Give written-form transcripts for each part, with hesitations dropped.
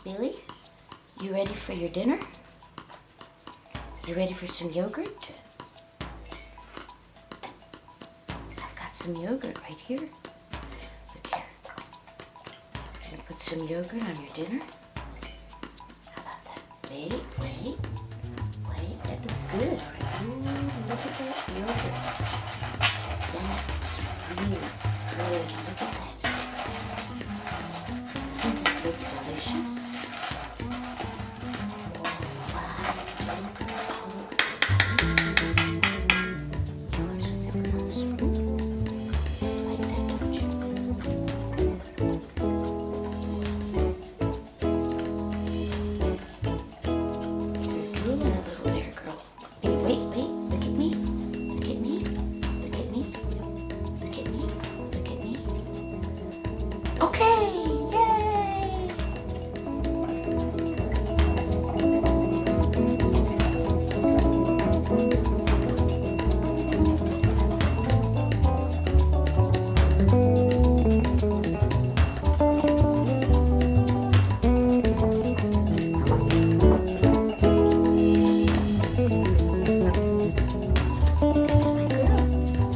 Billie, you ready for your dinner? You ready for some yogurt? I've got some yogurt right here. Look here. I'm gonna put some yogurt on your dinner. How about that? Wait. That looks good. Ooh, look at that yogurt. That's really good. Look at that. Isn't that look delicious? Okay, yay!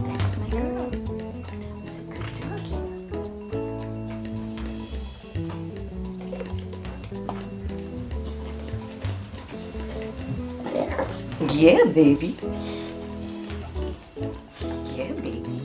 That's my girl. That's a good doggy. Yeah, baby. Yeah, baby.